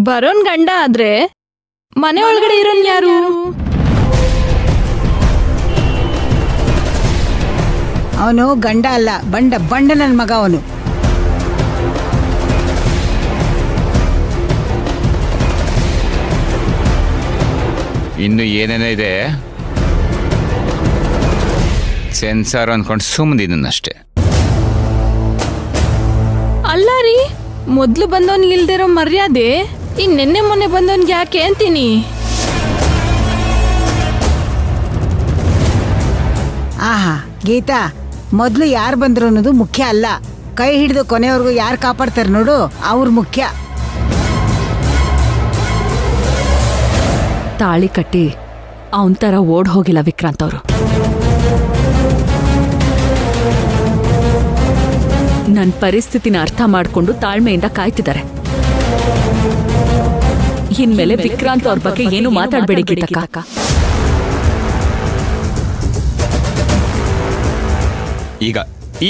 ಬರೋನ್ ಗಂಡ ಆದ್ರೆ ಮನೆ ಒಳಗಡೆ ಇರೋನ್ ಯಾರು? ಅವನು ಗಂಡ ಅಲ್ಲ, ಬಂಡ ನನ್ನ ಮಗ ಅವನು. ಇನ್ನು ಏನೇನೋ ಇದೆ, ಸೆನ್ಸಾರ್ ಅನ್ಕೊಂಡು ಸುಮ್ಮನಿದನ್ನಷ್ಟೇ. ಅಲ್ಲ ರೀ, ಮೊದ್ಲು ಬಂದವನ್ ಇಲ್ದಿರೋ ಮರ್ಯಾದೆ ಈಗ ನೆನ್ನೆ ಮೊನ್ನೆ ಬಂದವನ್ಗೆ ಯಾಕೆ ಅಂತೀನಿ. ಆಹಾ ಗೀತಾ, ಮೊದ್ಲು ಯಾರು ಬಂದ್ರು ಅನ್ನೋದು ಮುಖ್ಯ ಅಲ್ಲ, ಕೈ ಹಿಡಿದು ಕೊನೆವರೆಗೂ ಯಾರು ಕಾಪಾಡ್ತಾರೆ ನೋಡು, ಅವ್ರು ಮುಖ್ಯ. ತಾಳಿ ಕಟ್ಟಿ ಅವನ್ ತರ ಓಡ್ ಹೋಗಿಲ್ಲ ವಿಕ್ರಾಂತ್ ಅವರು. ನನ್ನ ಪರಿಸ್ಥಿತಿನ ಅರ್ಥ ಮಾಡ್ಕೊಂಡು ತಾಳ್ಮೆಯಿಂದ ಕಾಯ್ತಿದ್ದಾರೆ. ಇನ್ಮೇಲೆ ವಿಕ್ರಾಂತ್ ಅವ್ರ ಬಗ್ಗೆ ಏನು ಮಾತಾಡ್ಬೇಡಿ ಗೀತಕ್ಕ.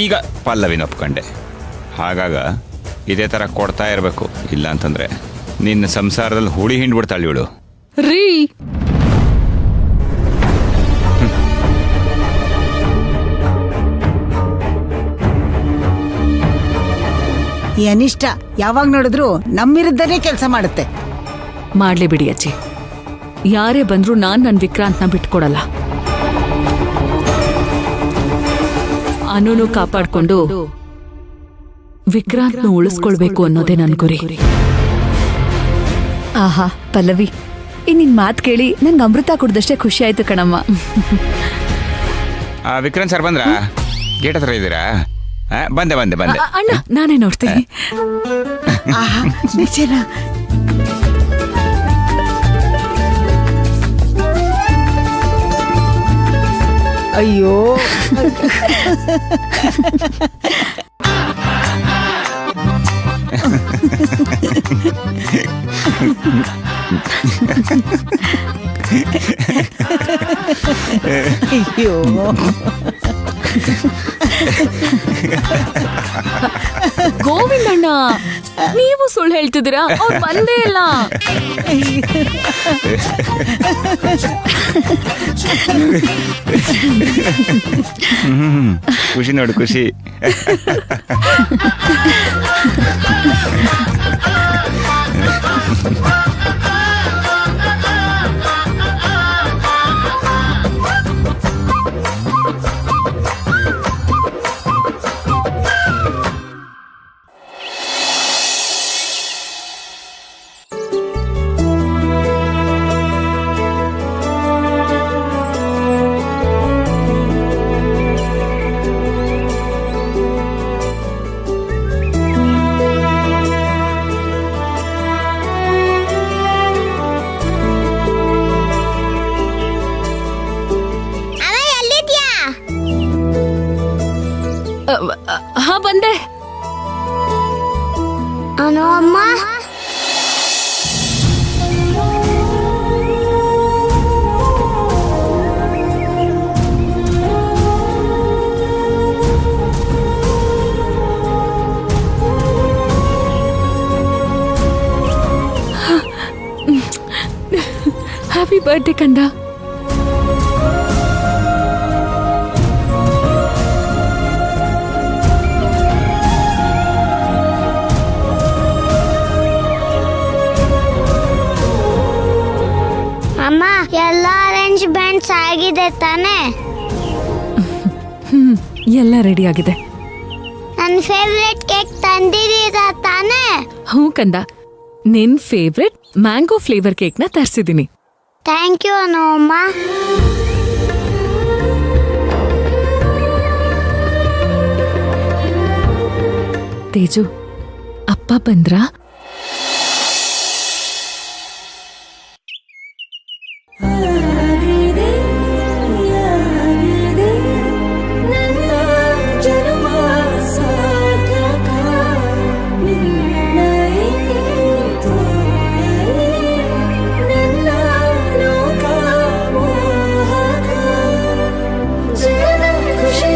ಈಗ ಪಲ್ಲವಿನ ಒಪ್ಕೊಂಡೆ. ಹಾಗಾಗ ಇದೇ ಥರ ಕೊಡ್ತಾ ಇರಬೇಕು, ಇಲ್ಲ ಅಂತಂದ್ರೆ ನಿನ್ನ ಸಂಸಾರದಲ್ಲಿ ಹುಳಿ ಹಿಂಡ್ಬಿಡ್ತಾಳೆ ಇವಳು. ರೀ ಈ ಅನಿಷ್ಟ ಯಾವಾಗ ನೋಡಿದ್ರು ನಮ್ಮಿರದ್ದನೇ ಕೆಲಸ ಮಾಡುತ್ತೆ. ಮಾಡ್ಲಿ ಬಿಡಿ ಅಜ್ಜಿ, ಯಾರೇ ಬಂದ್ರು ನಾನ್ ನನ್ ವಿಕ್ರಾಂತ್ನ ಬಿಟ್ಕೊಡಲ್ಲ. ಅನುನು ಕಾಪಾಡ್ಕೊಂಡು ವಿಕ್ರಾಂತ್ನ ಉಳಿಸ್ಕೊಳ್ಬೇಕು ಅನ್ನೋದೇ ನನ್ ಗುರಿ. ಆಹಾ ಪಲ್ಲವಿ, ನಿನ್ ಮಾತ್ ಕೇಳಿ ನಂಗೆ ಅಮೃತ ಕುಡ್ದಷ್ಟೇ ಖುಷಿ ಆಯ್ತು ಕಣಮ್ಮ. ವಿಕ್ರಾಂತ್ ಸರ್ ಬಂದ್ರ? ಗೇಟ್ ಹತ್ರ ಇದ್ದೀರಾ? ಬಂದೆ. ಅಣ್ಣ ನಾನೇ ನೋಡ್ತೀನಿ. ಆಹಾ ನಿಜನಾ? ಅಯ್ಯೋ ಅಯ್ಯೋ ಗೋವಿಂದಣ್ಣ, ನೀವು ಸುಳ್ಳು ಹೇಳ್ತಿದ್ದೀರಾ? ಅವ್ರು ಬಂದೇ ಇಲ್ಲ. ಖುಷಿ ನೋಡು, ಖುಷಿ. ಹಾ ಬಂದೆ. ಅನು ಅಮ್ಮ, ಹ್ಯಾಪಿ ಬರ್ಡೇ ಕಂದ. ಅಮ್ಮ ಎಲ್ಲ ಅರೇಂಜ್ಮೆಂಟ್ಸ್ ಆಗಿದೆ ತಾನೇ? ಎಲ್ಲ ರೆಡಿ ಆಗಿದೆ. ನನ್ನ ಫೇವ್ರೆಟ್ ಕೇಕ್ ತಂದಿದ್ದೀರಾ ತಾನೇ? ಹ್ಞೂ ಕಂದ, ನಿನ್ ಫೇವ್ರೆಟ್ ಮ್ಯಾಂಗೋ ಫ್ಲೇವರ್ ಕೇಕ್ನ ತರಿಸಿದ್ದೀನಿ. ಥ್ಯಾಂಕ್ ಯು ಅನು ಅಮ್ಮ. ತೇಜು, ಅಪ್ಪ ಬಂದ್ರಾ? ಖುಷಿ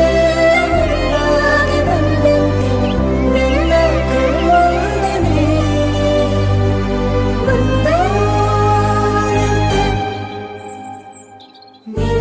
Mira